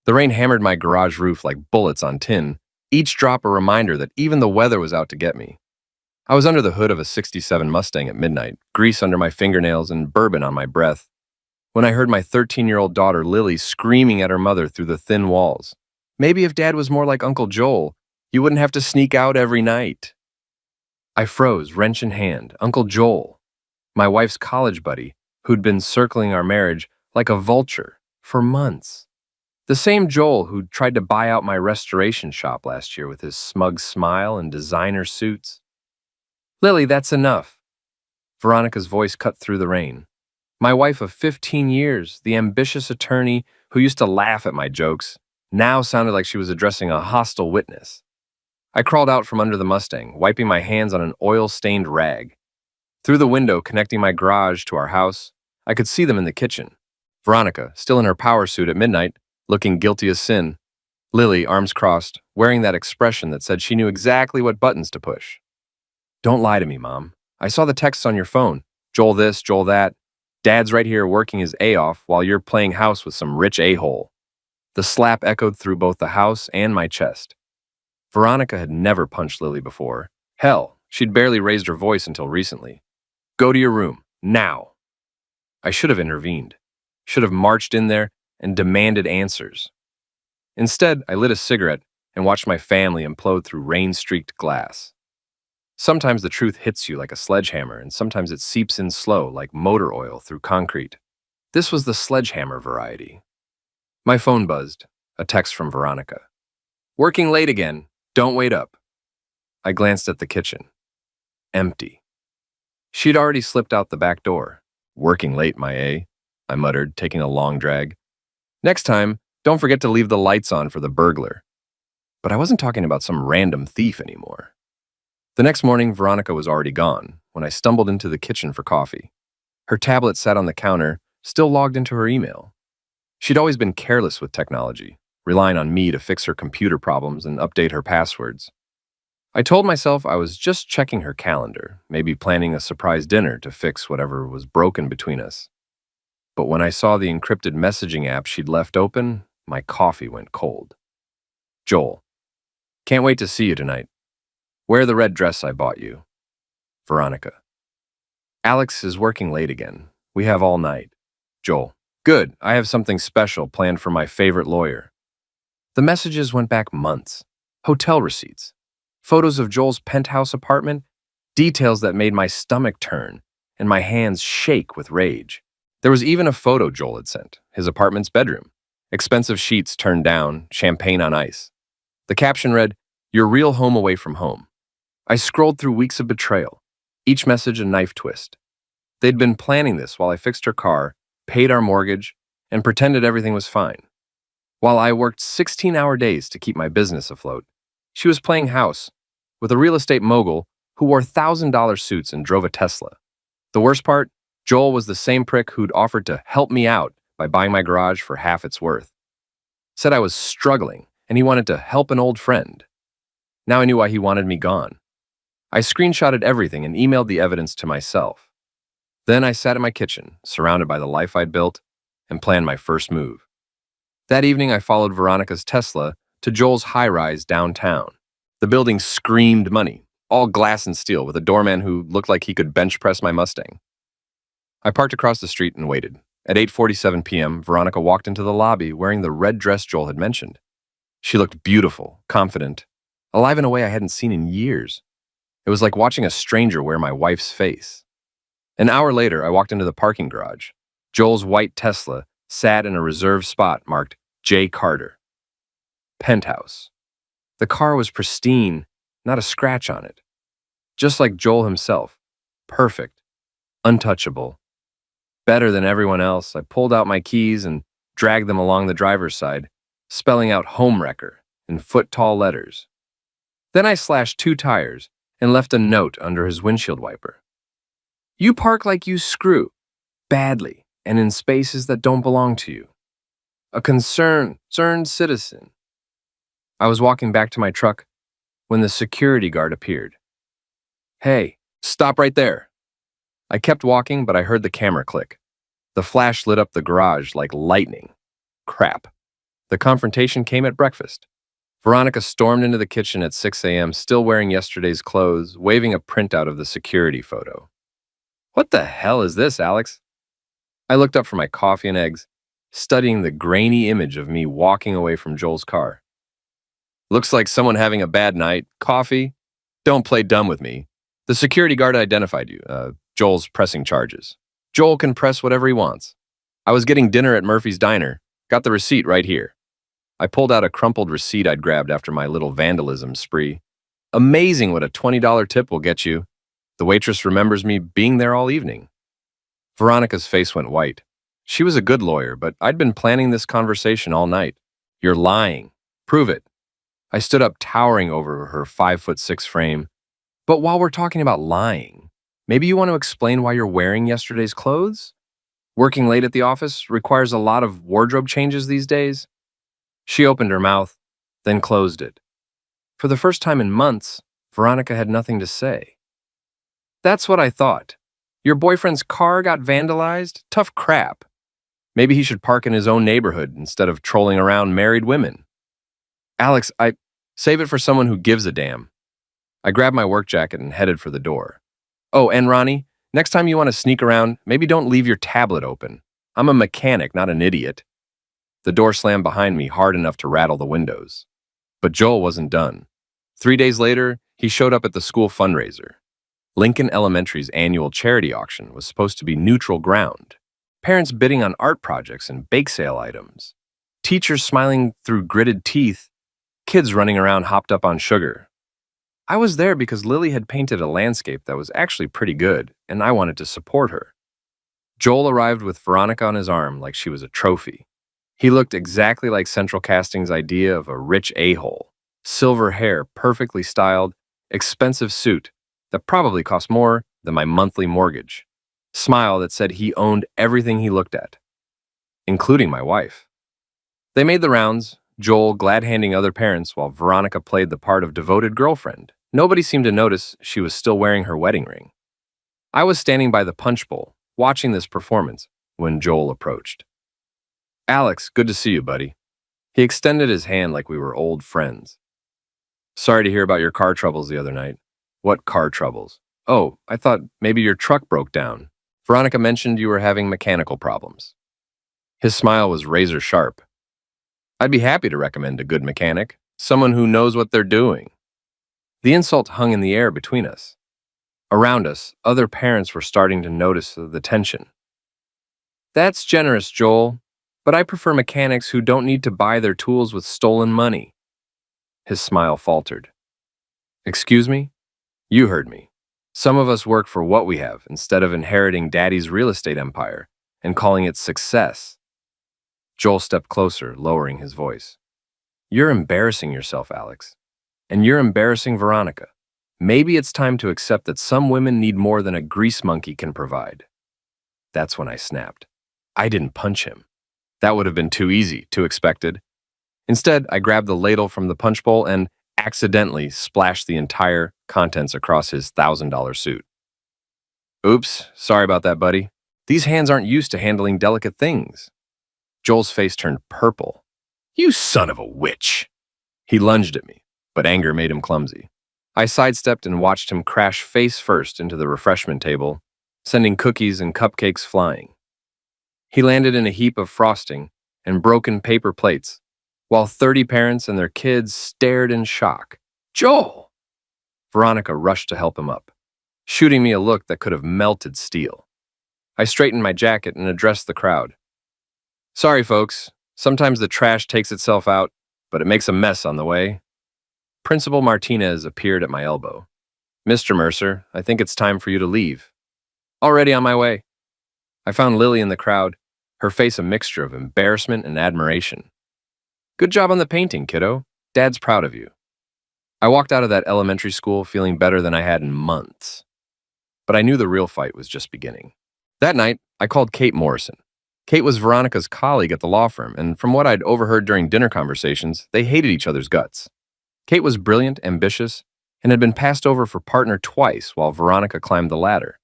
The rain hammered my garage roof like bullets on tin, each drop a reminder that even the weather was out to get me. I was under the hood of a '67 Mustang at midnight, grease under my fingernails and bourbon on my breath, when I heard my 13-year-old daughter Lily screaming at her mother through the thin walls. Maybe if Dad was more like Uncle Joel, you wouldn't have to sneak out every night. I froze, wrench in hand. Uncle Joel, my wife's college buddy, who'd been circling our marriage like a vulture for months. The same Joel who'd tried to buy out my restoration shop last year with his smug smile and designer suits. Lily, that's enough. Veronica's voice cut through the rain. My wife of 15 years, the ambitious attorney who used to laugh at my jokes, now sounded like she was addressing a hostile witness. I crawled out from under the Mustang, wiping my hands on an oil-stained rag. Through the window connecting my garage to our house, I could see them in the kitchen. Veronica, still in her power suit at midnight, looking guilty as sin. Lily, arms crossed, wearing that expression that said she knew exactly what buttons to push. Don't lie to me, Mom. I saw the texts on your phone. Joel this, Joel that. Dad's right here working his A off while you're playing house with some rich a-hole. The slap echoed through both the house and my chest. Veronica had never punched Lily before. Hell, she'd barely raised her voice until recently. Go to your room, now. I should have intervened. Should have marched in there and demanded answers. Instead, I lit a cigarette and watched my family implode through rain-streaked glass. Sometimes the truth hits you like a sledgehammer, and sometimes it seeps in slow like motor oil through concrete. This was the sledgehammer variety. My phone buzzed, a text from Veronica. Working late again. Don't wait up. I glanced at the kitchen. Empty. She'd already slipped out the back door. Working late, my A, I muttered, taking a long drag. Next time, don't forget to leave the lights on for the burglar. But I wasn't talking about some random thief anymore. The next morning, Veronica was already gone when I stumbled into the kitchen for coffee. Her tablet sat on the counter, still logged into her email. She'd always been careless with technology, relying on me to fix her computer problems and update her passwords. I told myself I was just checking her calendar, maybe planning a surprise dinner to fix whatever was broken between us. But when I saw the encrypted messaging app she'd left open, my coffee went cold. Joel, can't wait to see you tonight. Wear the red dress I bought you. Veronica. Alex is working late again. We have all night. Joel. Good, I have something special planned for my favorite lawyer. The messages went back months. Hotel receipts. Photos of Joel's penthouse apartment. Details that made my stomach turn and my hands shake with rage. There was even a photo Joel had sent, his apartment's bedroom. Expensive sheets turned down, champagne on ice. The caption read, "Your real home away from home." I scrolled through weeks of betrayal, each message a knife twist. They'd been planning this while I fixed her car, paid our mortgage, and pretended everything was fine. While I worked 16-hour days to keep my business afloat, she was playing house with a real estate mogul who wore $1,000 suits and drove a Tesla. The worst part, Joel was the same prick who'd offered to help me out by buying my garage for half its worth. Said I was struggling, and he wanted to help an old friend. Now I knew why he wanted me gone. I screenshotted everything and emailed the evidence to myself. Then I sat in my kitchen, surrounded by the life I'd built, and planned my first move. That evening, I followed Veronica's Tesla to Joel's high-rise downtown. The building screamed money, all glass and steel, with a doorman who looked like he could bench press my Mustang. I parked across the street and waited. At 8:47 p.m., Veronica walked into the lobby wearing the red dress Joel had mentioned. She looked beautiful, confident, alive in a way I hadn't seen in years. It was like watching a stranger wear my wife's face. An hour later, I walked into the parking garage. Joel's white Tesla sat in a reserved spot marked J. Carter. Penthouse. The car was pristine, not a scratch on it. Just like Joel himself. Perfect. Untouchable. Better than everyone else, I pulled out my keys and dragged them along the driver's side, spelling out homewrecker in foot-tall letters. Then I slashed 2 tires and left a note under his windshield wiper. You park like you screw, badly, and in spaces that don't belong to you. A concerned citizen. I was walking back to my truck when the security guard appeared. Hey, stop right there. I kept walking, but I heard the camera click. The flash lit up the garage like lightning. Crap. The confrontation came at breakfast. Veronica stormed into the kitchen at 6 a.m., still wearing yesterday's clothes, waving a printout of the security photo. What the hell is this, Alex? I looked up for my coffee and eggs, studying the grainy image of me walking away from Joel's car. Looks like someone having a bad night. Coffee? Don't play dumb with me. The security guard identified you. Joel's pressing charges. Joel can press whatever he wants. I was getting dinner at Murphy's Diner. Got the receipt right here. I pulled out a crumpled receipt I'd grabbed after my little vandalism spree. Amazing what a $20 tip will get you. The waitress remembers me being there all evening. Veronica's face went white. She was a good lawyer, but I'd been planning this conversation all night. You're lying. Prove it. I stood up, towering over her 5'6" frame. But while we're talking about lying, maybe you want to explain why you're wearing yesterday's clothes? Working late at the office requires a lot of wardrobe changes these days. She opened her mouth, then closed it. For the first time in months, Veronica had nothing to say. That's what I thought. Your boyfriend's car got vandalized? Tough crap. Maybe he should park in his own neighborhood instead of trolling around married women. Alex, save it for someone who gives a damn. I grabbed my work jacket and headed for the door. Oh, and Ronnie, next time you want to sneak around, maybe don't leave your tablet open. I'm a mechanic, not an idiot. The door slammed behind me hard enough to rattle the windows. But Joel wasn't done. 3 days later, he showed up at the school fundraiser. Lincoln Elementary's annual charity auction was supposed to be neutral ground. Parents bidding on art projects and bake sale items. Teachers smiling through gritted teeth. Kids running around hopped up on sugar. I was there because Lily had painted a landscape that was actually pretty good, and I wanted to support her. Joel arrived with Veronica on his arm like she was a trophy. He looked exactly like Central Casting's idea of a rich a-hole. Silver hair, perfectly styled, expensive suit that probably cost more than my monthly mortgage. Smile that said he owned everything he looked at, including my wife. They made the rounds, Joel glad-handing other parents while Veronica played the part of devoted girlfriend. Nobody seemed to notice she was still wearing her wedding ring. I was standing by the punch bowl, watching this performance, when Joel approached. Alex, good to see you, buddy. He extended his hand like we were old friends. Sorry to hear about your car troubles the other night. What car troubles? Oh, I thought maybe your truck broke down. Veronica mentioned you were having mechanical problems. His smile was razor sharp. I'd be happy to recommend a good mechanic, someone who knows what they're doing. The insult hung in the air between us. Around us, other parents were starting to notice the tension. That's generous, Joel, but I prefer mechanics who don't need to buy their tools with stolen money. His smile faltered. Excuse me? You heard me. Some of us work for what we have instead of inheriting Daddy's real estate empire and calling it success. Joel stepped closer, lowering his voice. You're embarrassing yourself, Alex. And you're embarrassing Veronica. Maybe it's time to accept that some women need more than a grease monkey can provide. That's when I snapped. I didn't punch him. That would have been too easy, too expected. Instead, I grabbed the ladle from the punch bowl and accidentally splashed the entire contents across his $1,000 suit. Oops, sorry about that, buddy. These hands aren't used to handling delicate things. Joel's face turned purple. You son of a witch! He lunged at me, but anger made him clumsy. I sidestepped and watched him crash face first into the refreshment table, sending cookies and cupcakes flying. He landed in a heap of frosting and broken paper plates, while 30 parents and their kids stared in shock. Joel! Veronica rushed to help him up, shooting me a look that could have melted steel. I straightened my jacket and addressed the crowd. Sorry, folks. Sometimes the trash takes itself out, but it makes a mess on the way. Principal Martinez appeared at my elbow. Mr. Mercer, I think it's time for you to leave. Already on my way. I found Lily in the crowd, her face a mixture of embarrassment and admiration. Good job on the painting, kiddo. Dad's proud of you. I walked out of that elementary school feeling better than I had in months. But I knew the real fight was just beginning. That night, I called Kate Morrison. Kate was Veronica's colleague at the law firm, and from what I'd overheard during dinner conversations, they hated each other's guts. Kate was brilliant, ambitious, and had been passed over for partner twice while Veronica climbed the ladder.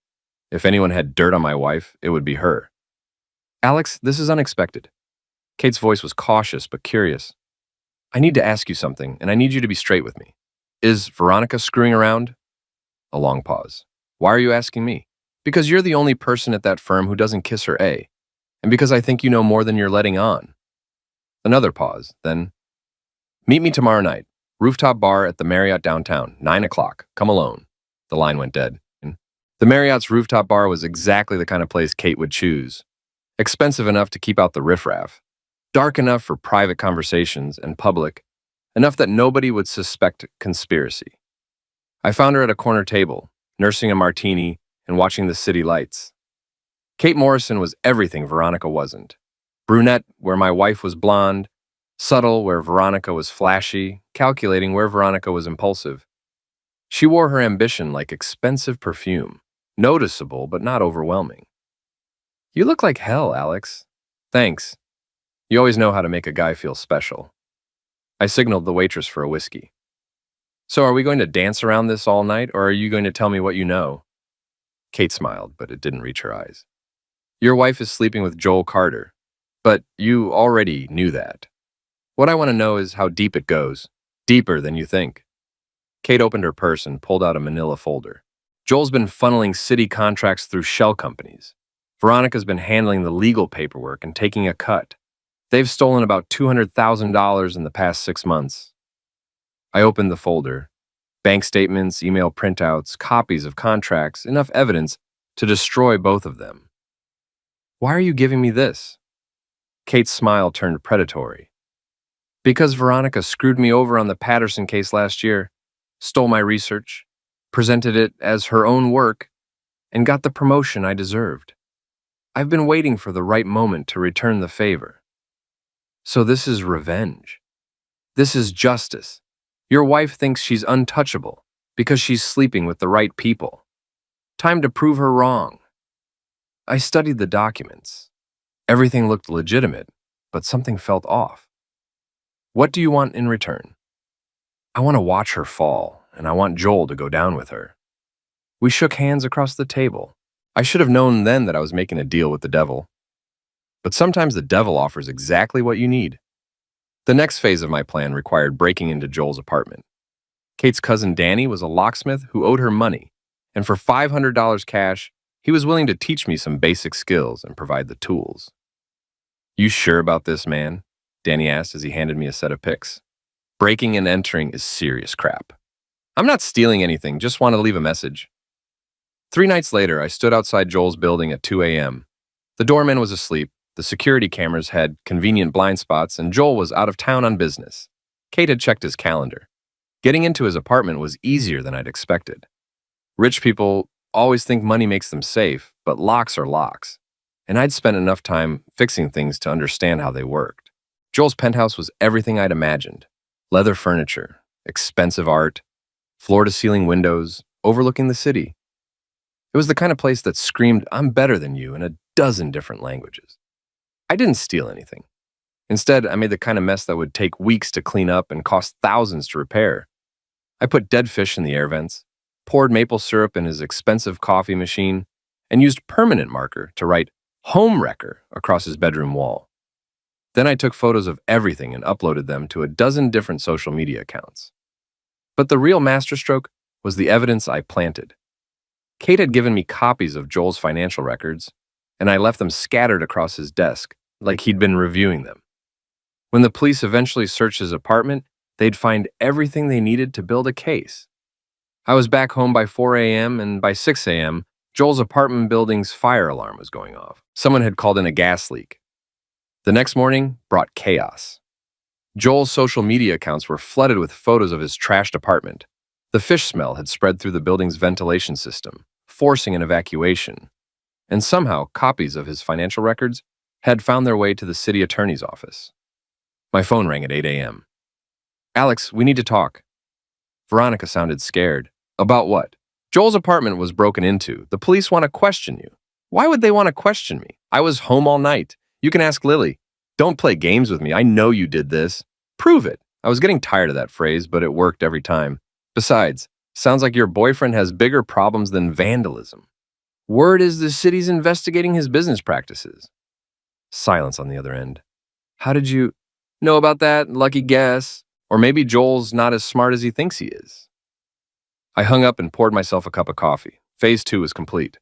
If anyone had dirt on my wife, it would be her. Alex, this is unexpected. Kate's voice was cautious but curious. I need to ask you something, and I need you to be straight with me. Is Veronica screwing around? A long pause. Why are you asking me? Because you're the only person at that firm who doesn't kiss her A, and because I think you know more than you're letting on. Another pause, then, meet me tomorrow night. Rooftop bar at the Marriott downtown, 9 o'clock. Come alone. The line went dead. The Marriott's rooftop bar was exactly the kind of place Kate would choose. Expensive enough to keep out the riffraff. Dark enough for private conversations and public. Enough that nobody would suspect conspiracy. I found her at a corner table, nursing a martini and watching the city lights. Kate Morrison was everything Veronica wasn't. Brunette where my wife was blonde, subtle where Veronica was flashy, calculating where Veronica was impulsive. She wore her ambition like expensive perfume, noticeable but not overwhelming. You look like hell, Alex. Thanks. You always know how to make a guy feel special. I signaled the waitress for a whiskey. So are we going to dance around this all night, or are you going to tell me what you know? Kate smiled, but it didn't reach her eyes. Your wife is sleeping with Joel Carter, but you already knew that. What I want to know is how deep it goes, deeper than you think. Kate opened her purse and pulled out a manila folder. Joel's been funneling city contracts through shell companies. Veronica's been handling the legal paperwork and taking a cut. They've stolen about $200,000 in the past 6 months. I opened the folder. Bank statements, email printouts, copies of contracts, enough evidence to destroy both of them. Why are you giving me this? Kate's smile turned predatory. Because Veronica screwed me over on the Patterson case last year, stole my research, presented it as her own work, and got the promotion I deserved. I've been waiting for the right moment to return the favor. So this is revenge. This is justice. Your wife thinks she's untouchable because she's sleeping with the right people. Time to prove her wrong. I studied the documents. Everything looked legitimate, but something felt off. What do you want in return? I want to watch her fall, and I want Joel to go down with her. We shook hands across the table. I should have known then that I was making a deal with the devil. But sometimes the devil offers exactly what you need. The next phase of my plan required breaking into Joel's apartment. Kate's cousin Danny was a locksmith who owed her money, and for $500 cash, he was willing to teach me some basic skills and provide the tools. You sure about this, man? Danny asked as he handed me a set of pics. Breaking and entering is serious crap. I'm not stealing anything, just want to leave a message. 3 nights later, I stood outside Joel's building at 2 a.m. The doorman was asleep, the security cameras had convenient blind spots, and Joel was out of town on business. Kate had checked his calendar. Getting into his apartment was easier than I'd expected. Rich people always think money makes them safe, but locks are locks. And I'd spent enough time fixing things to understand how they worked. Joel's penthouse was everything I'd imagined. Leather furniture, expensive art, floor-to-ceiling windows, overlooking the city. It was the kind of place that screamed, I'm better than you in a dozen different languages. I didn't steal anything. Instead, I made the kind of mess that would take weeks to clean up and cost thousands to repair. I put dead fish in the air vents, poured maple syrup in his expensive coffee machine, and used permanent marker to write "Home Wrecker" across his bedroom wall. Then I took photos of everything and uploaded them to a dozen different social media accounts. But the real masterstroke was the evidence I planted. Kate had given me copies of Joel's financial records, and I left them scattered across his desk, like he'd been reviewing them. When the police eventually searched his apartment, they'd find everything they needed to build a case. I was back home by 4 a.m., and by 6 a.m., Joel's apartment building's fire alarm was going off. Someone had called in a gas leak. The next morning brought chaos. Joel's social media accounts were flooded with photos of his trashed apartment. The fish smell had spread through the building's ventilation system, forcing an evacuation. And somehow, copies of his financial records had found their way to the city attorney's office. My phone rang at 8 a.m. Alex, we need to talk. Veronica sounded scared. About what? Joel's apartment was broken into. The police want to question you. Why would they want to question me? I was home all night. You can ask Lily. Don't play games with me. I know you did this. Prove it. I was getting tired of that phrase, but it worked every time. Besides, sounds like your boyfriend has bigger problems than vandalism. Word is the city's investigating his business practices. Silence on the other end. How did you know about that? Lucky guess. Or maybe Joel's not as smart as he thinks he is. I hung up and poured myself a cup of coffee. Phase 2 was complete.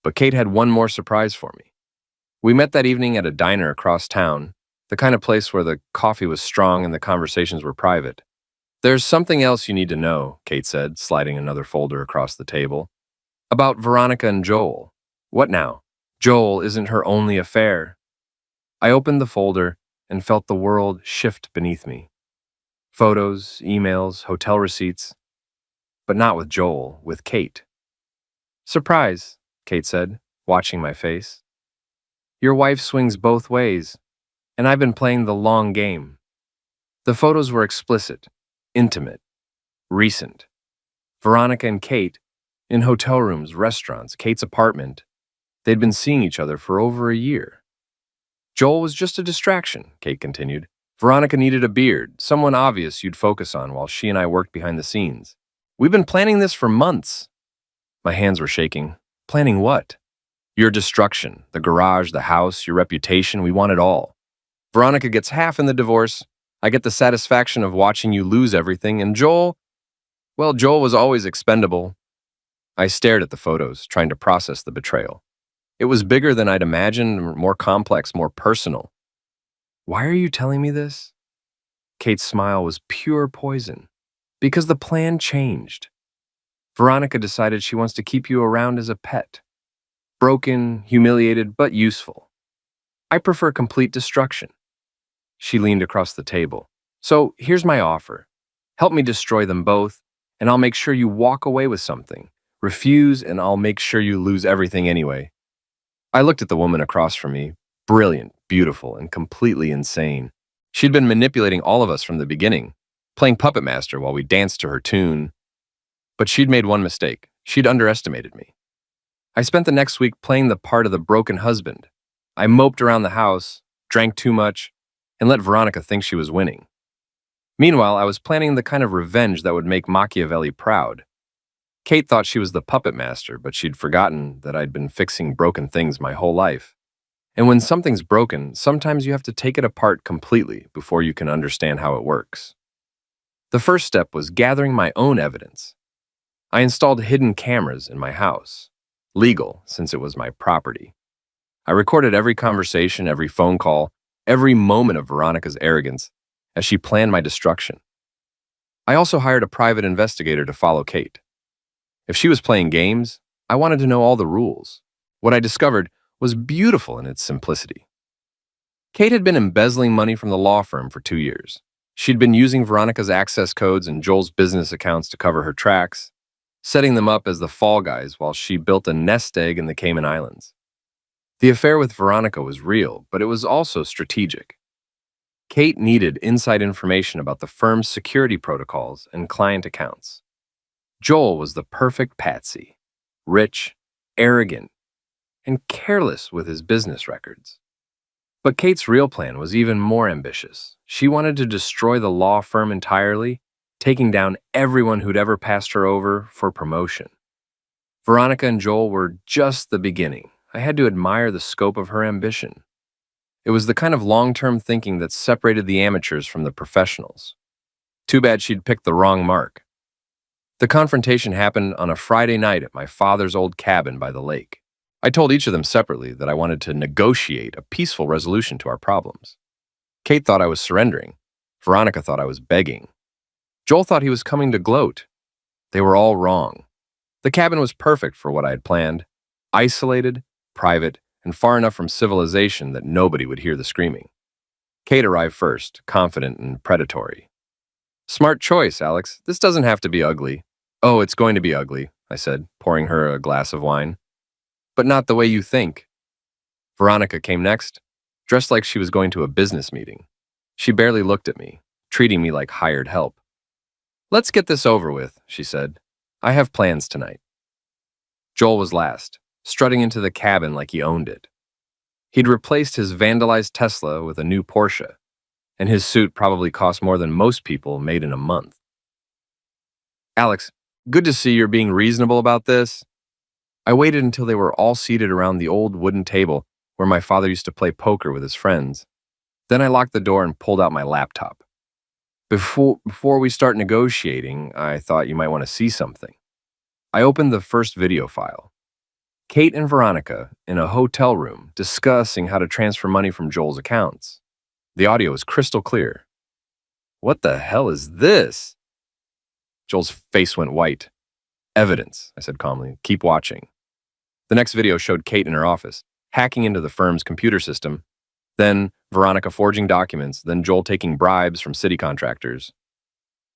But Kate had one more surprise for me. We met that evening at a diner across town, the kind of place where the coffee was strong and the conversations were private. There's something else you need to know, Kate said, sliding another folder across the table. About Veronica and Joel. What now? Joel isn't her only affair. I opened the folder and felt the world shift beneath me. Photos, emails, hotel receipts. But not with Joel, with Kate. Surprise, Kate said, watching my face. Your wife swings both ways, and I've been playing the long game. The photos were explicit, intimate, recent. Veronica and Kate, in hotel rooms, restaurants, Kate's apartment. They'd been seeing each other for over a year. Joel was just a distraction, Kate continued. Veronica needed a beard, someone obvious you'd focus on while she and I worked behind the scenes. We've been planning this for months. My hands were shaking. Planning what? Your destruction, the garage, the house, your reputation, we want it all. Veronica gets half in the divorce. I get the satisfaction of watching you lose everything, and Joel, well, Joel was always expendable. I stared at the photos, trying to process the betrayal. It was bigger than I'd imagined, more complex, more personal. Why are you telling me this? Kate's smile was pure poison. Because the plan changed. Veronica decided she wants to keep you around as a pet. Broken, humiliated, but useful. I prefer complete destruction. She leaned across the table. So here's my offer. Help me destroy them both, and I'll make sure you walk away with something. Refuse, and I'll make sure you lose everything anyway. I looked at the woman across from me, brilliant, beautiful, and completely insane. She'd been manipulating all of us from the beginning, playing puppet master while we danced to her tune. But she'd made one mistake. She'd underestimated me. I spent the next week playing the part of the broken husband. I moped around the house, drank too much, and let Veronica think she was winning. Meanwhile, I was planning the kind of revenge that would make Machiavelli proud. Kate thought she was the puppet master, but she'd forgotten that I'd been fixing broken things my whole life. And when something's broken, sometimes you have to take it apart completely before you can understand how it works. The first step was gathering my own evidence. I installed hidden cameras in my house. Legal, since it was my property. I recorded every conversation, every phone call, every moment of Veronica's arrogance as she planned my destruction. I also hired a private investigator to follow Kate. If she was playing games, I wanted to know all the rules. What I discovered was beautiful in its simplicity. Kate had been embezzling money from the law firm for 2 years. She'd been using Veronica's access codes and Joel's business accounts to cover her tracks, setting them up as the fall guys while she built a nest egg in the Cayman Islands. The affair with Veronica was real, but it was also strategic. Kate needed inside information about the firm's security protocols and client accounts. Joel was the perfect patsy, rich, arrogant, and careless with his business records. But Kate's real plan was even more ambitious. She wanted to destroy the law firm entirely, taking down everyone who'd ever passed her over for promotion. Veronica and Joel were just the beginning. I had to admire the scope of her ambition. It was the kind of long-term thinking that separated the amateurs from the professionals. Too bad she'd picked the wrong mark. The confrontation happened on a Friday night at my father's old cabin by the lake. I told each of them separately that I wanted to negotiate a peaceful resolution to our problems. Kate thought I was surrendering. Veronica thought I was begging. Joel thought he was coming to gloat. They were all wrong. The cabin was perfect for what I had planned. Isolated, private, and far enough from civilization that nobody would hear the screaming. Kate arrived first, confident and predatory. Smart choice, Alex. This doesn't have to be ugly. Oh, it's going to be ugly, I said, pouring her a glass of wine. But not the way you think. Veronica came next, dressed like she was going to a business meeting. She barely looked at me, treating me like hired help. Let's get this over with, she said. I have plans tonight. Joel was last, strutting into the cabin like he owned it. He'd replaced his vandalized Tesla with a new Porsche, and his suit probably cost more than most people made in a month. Alex, good to see you're being reasonable about this. I waited until they were all seated around the old wooden table where my father used to play poker with his friends. Then I locked the door and pulled out my laptop. Before we start negotiating, I thought you might want to see something. I opened the first video file. Kate and Veronica in a hotel room discussing how to transfer money from Joel's accounts. The audio was crystal clear. What the hell is this? Joel's face went white. Evidence, I said calmly. Keep watching. The next video showed Kate in her office, hacking into the firm's computer system, then Veronica forging documents, then Joel taking bribes from city contractors.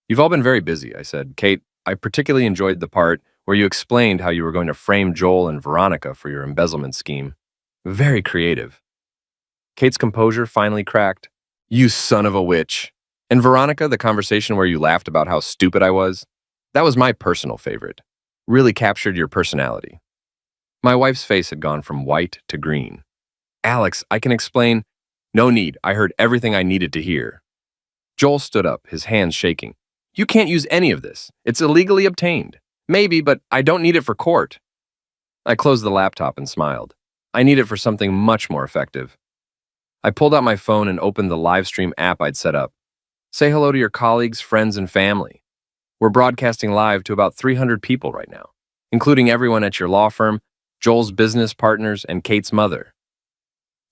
You've all been very busy, I said. Kate, I particularly enjoyed the part where you explained how you were going to frame Joel and Veronica for your embezzlement scheme. Very creative. Kate's composure finally cracked. You son of a witch. And Veronica, the conversation where you laughed about how stupid I was, that was my personal favorite. Really captured your personality. My wife's face had gone from white to green. Alex, I can explain. No need. I heard everything I needed to hear. Joel stood up, his hands shaking. You can't use any of this. It's illegally obtained. Maybe, but I don't need it for court. I closed the laptop and smiled. I need it for something much more effective. I pulled out my phone and opened the live stream app I'd set up. Say hello to your colleagues, friends, and family. We're broadcasting live to about 300 people right now, including everyone at your law firm, Joel's business partners, and Kate's mother.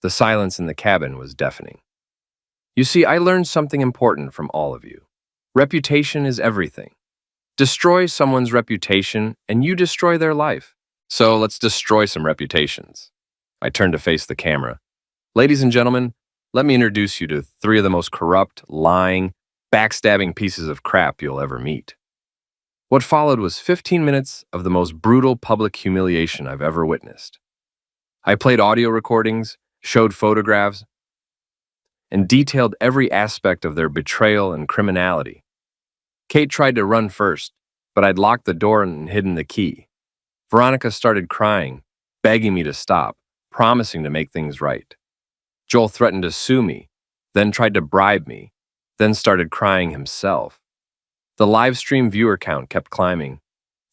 The silence in the cabin was deafening. You see, I learned something important from all of you. Reputation is everything. Destroy someone's reputation, and you destroy their life. So let's destroy some reputations. I turned to face the camera. Ladies and gentlemen, let me introduce you to 3 of the most corrupt, lying, backstabbing pieces of crap you'll ever meet. What followed was 15 minutes of the most brutal public humiliation I've ever witnessed. I played audio recordings, showed photographs, and detailed every aspect of their betrayal and criminality. Kate tried to run first, but I'd locked the door and hidden the key. Veronica started crying, begging me to stop, promising to make things right. Joel threatened to sue me, then tried to bribe me, then started crying himself. The live stream viewer count kept climbing.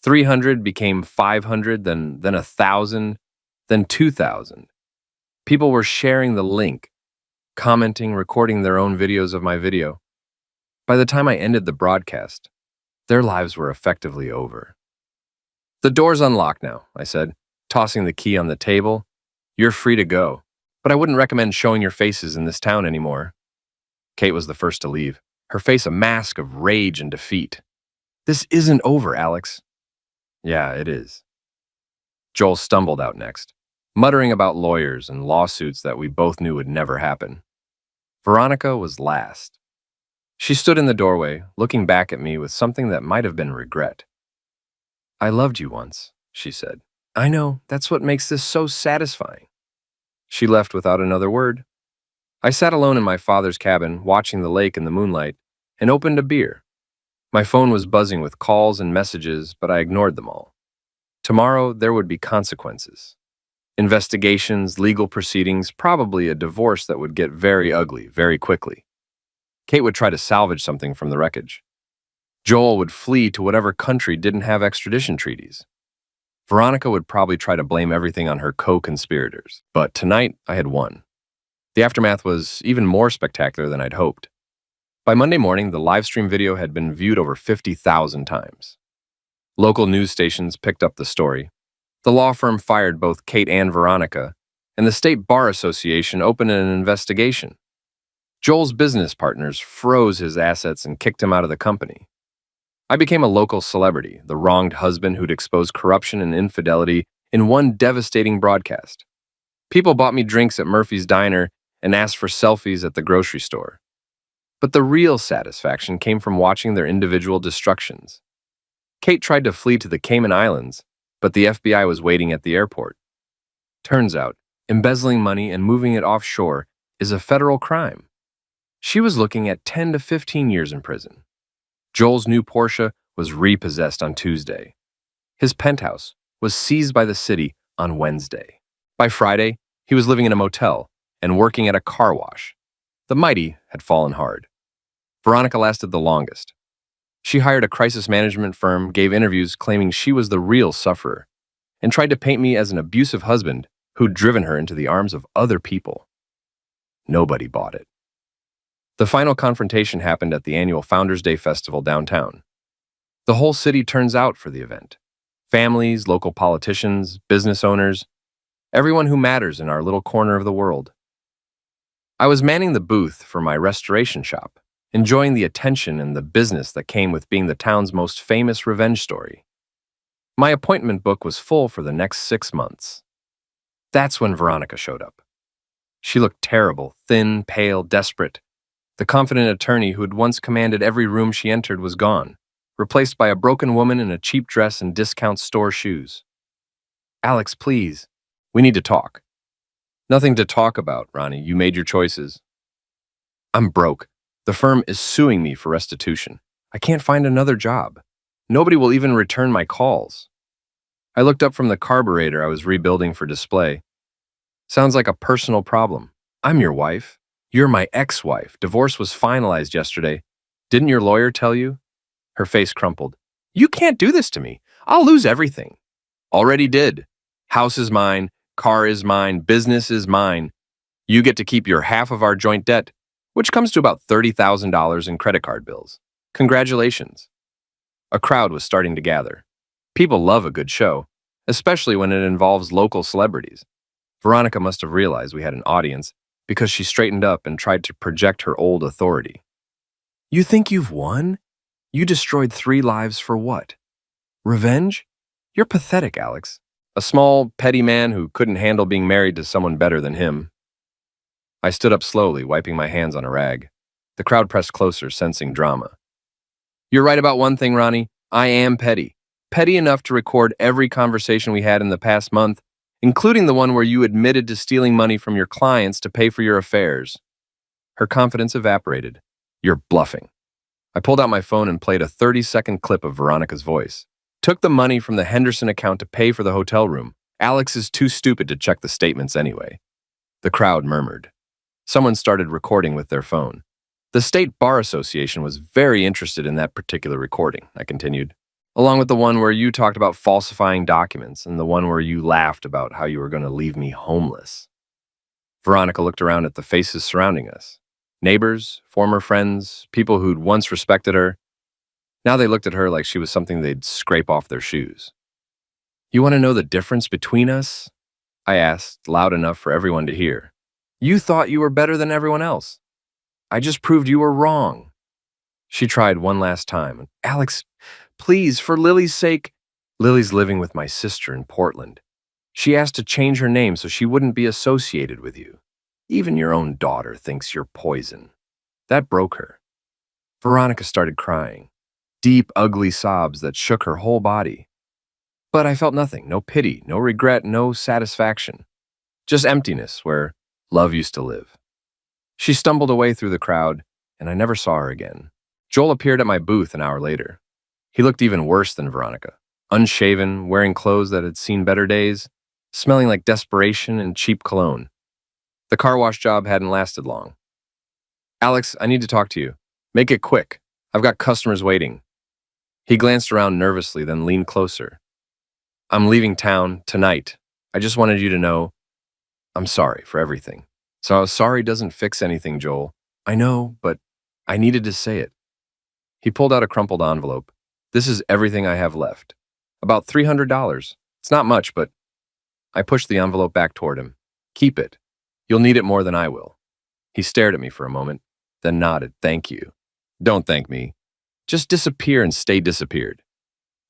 300 became 500, then 1,000, then 2,000. People were sharing the link, commenting, recording their own videos of my video. By the time I ended the broadcast, their lives were effectively over. The door's unlocked now, I said, tossing the key on the table. You're free to go, but I wouldn't recommend showing your faces in this town anymore. Kate was the first to leave, her face a mask of rage and defeat. This isn't over, Alex. Yeah, it is. Joel stumbled out next, muttering about lawyers and lawsuits that we both knew would never happen. Veronica was last. She stood in the doorway, looking back at me with something that might have been regret. I loved you once, she said. I know, that's what makes this so satisfying. She left without another word. I sat alone in my father's cabin, watching the lake in the moonlight, and opened a beer. My phone was buzzing with calls and messages, but I ignored them all. Tomorrow, there would be consequences. Investigations, legal proceedings, probably a divorce that would get very ugly very quickly. Kate would try to salvage something from the wreckage. Joel would flee to whatever country didn't have extradition treaties. Veronica would probably try to blame everything on her co-conspirators. But tonight, I had won. The aftermath was even more spectacular than I'd hoped. By Monday morning, the live stream video had been viewed over 50,000 times. Local news stations picked up the story. The law firm fired both Kate and Veronica, and the State Bar Association opened an investigation. Joel's business partners froze his assets and kicked him out of the company. I became a local celebrity, the wronged husband who'd exposed corruption and infidelity in one devastating broadcast. People bought me drinks at Murphy's Diner and asked for selfies at the grocery store. But the real satisfaction came from watching their individual destructions. Kate tried to flee to the Cayman Islands, but the FBI was waiting at the airport. Turns out, embezzling money and moving it offshore is a federal crime. She was looking at 10 to 15 years in prison. Joel's new Porsche was repossessed on Tuesday. His penthouse was seized by the city on Wednesday. By Friday, he was living in a motel and working at a car wash. The mighty had fallen hard. Veronica lasted the longest. She hired a crisis management firm, gave interviews claiming she was the real sufferer, and tried to paint me as an abusive husband who'd driven her into the arms of other people. Nobody bought it. The final confrontation happened at the annual Founders Day Festival downtown. The whole city turns out for the event. Families, local politicians, business owners, everyone who matters in our little corner of the world. I was manning the booth for my restoration shop, enjoying the attention and the business that came with being the town's most famous revenge story. My appointment book was full for the next 6 months. That's when Veronica showed up. She looked terrible, thin, pale, desperate. The confident attorney who had once commanded every room she entered was gone, replaced by a broken woman in a cheap dress and discount store shoes. "Alex, please. We need to talk." "Nothing to talk about, Ronnie. You made your choices." "I'm broke. The firm is suing me for restitution. I can't find another job. Nobody will even return my calls." I looked up from the carburetor I was rebuilding for display. "Sounds like a personal problem. I'm your wife. You're my ex-wife. Divorce was finalized yesterday. Didn't your lawyer tell you?" Her face crumpled. "You can't do this to me. I'll lose everything." "Already did. House is mine, car is mine, business is mine. You get to keep your half of our joint debt, which comes to about $30,000 in credit card bills. Congratulations." A crowd was starting to gather. People love a good show, especially when it involves local celebrities. Veronica must have realized we had an audience because she straightened up and tried to project her old authority. "You think you've won? You destroyed 3 lives for what? Revenge? You're pathetic, Alex. A small, petty man who couldn't handle being married to someone better than him." I stood up slowly, wiping my hands on a rag. The crowd pressed closer, sensing drama. "You're right about one thing, Ronnie. I am petty. Petty enough to record every conversation we had in the past month, including the one where you admitted to stealing money from your clients to pay for your affairs." Her confidence evaporated. "You're bluffing." I pulled out my phone and played a 30-second clip of Veronica's voice. "Took the money from the Henderson account to pay for the hotel room. Alex is too stupid to check the statements anyway." The crowd murmured. Someone started recording with their phone. "The State Bar Association was very interested in that particular recording," I continued, "along with the one where you talked about falsifying documents and the one where you laughed about how you were going to leave me homeless." Veronica looked around at the faces surrounding us. Neighbors, former friends, people who'd once respected her. Now they looked at her like she was something they'd scrape off their shoes. "You want to know the difference between us?" I asked, loud enough for everyone to hear. "You thought you were better than everyone else. I just proved you were wrong." She tried one last time. "Alex, please, for Lily's sake." "Lily's living with my sister in Portland. She asked to change her name so she wouldn't be associated with you. Even your own daughter thinks you're poison." That broke her. Veronica started crying. Deep, ugly sobs that shook her whole body. But I felt nothing, no pity, no regret, no satisfaction. Just emptiness where love used to live. She stumbled away through the crowd, and I never saw her again. Joel appeared at my booth an hour later. He looked even worse than Veronica. Unshaven, wearing clothes that had seen better days, smelling like desperation and cheap cologne. The car wash job hadn't lasted long. "Alex, I need to talk to you. Make it quick. I've got customers waiting." He glanced around nervously, then leaned closer. "I'm leaving town tonight. I just wanted you to know I'm sorry for everything." "So sorry doesn't fix anything, Joel." "I know, but I needed to say it." He pulled out a crumpled envelope. "This is everything I have left. About $300. It's not much, but..." I pushed the envelope back toward him. "Keep it. You'll need it more than I will." He stared at me for a moment, then nodded. "Thank you." "Don't thank me. Just disappear and stay disappeared."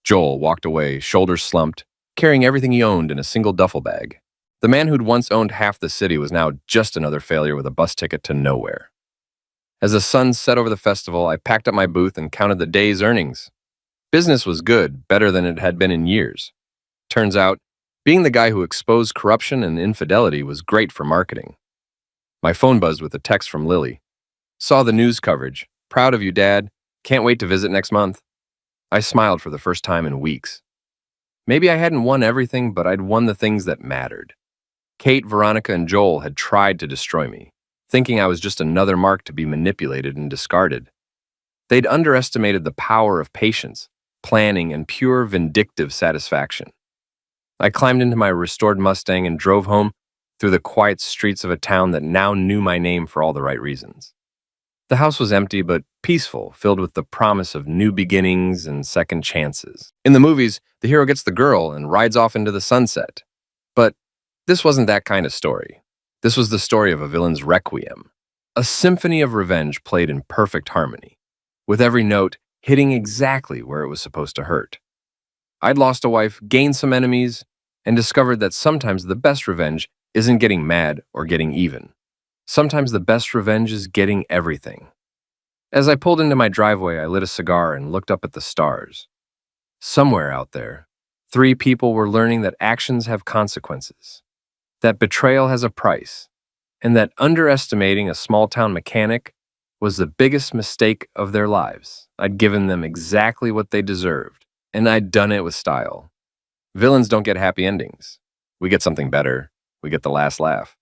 Joel walked away, shoulders slumped, carrying everything he owned in a single duffel bag. The man who'd once owned half the city was now just another failure with a bus ticket to nowhere. As the sun set over the festival, I packed up my booth and counted the day's earnings. Business was good, better than it had been in years. Turns out, being the guy who exposed corruption and infidelity was great for marketing. My phone buzzed with a text from Lily. "Saw the news coverage. Proud of you, Dad. Can't wait to visit next month." I smiled for the first time in weeks. Maybe I hadn't won everything, but I'd won the things that mattered. Kate, Veronica, and Joel had tried to destroy me, thinking I was just another mark to be manipulated and discarded. They'd underestimated the power of patience, planning, and pure vindictive satisfaction. I climbed into my restored Mustang and drove home through the quiet streets of a town that now knew my name for all the right reasons. The house was empty but peaceful, filled with the promise of new beginnings and second chances. In the movies, the hero gets the girl and rides off into the sunset. But this wasn't that kind of story. This was the story of a villain's requiem, a symphony of revenge played in perfect harmony, with every note hitting exactly where it was supposed to hurt. I'd lost a wife, gained some enemies, and discovered that sometimes the best revenge isn't getting mad or getting even. Sometimes the best revenge is getting everything. As I pulled into my driveway, I lit a cigar and looked up at the stars. Somewhere out there, 3 people were learning that actions have consequences, that betrayal has a price, and that underestimating a small-town mechanic was the biggest mistake of their lives. I'd given them exactly what they deserved, and I'd done it with style. Villains don't get happy endings. We get something better. We get the last laugh.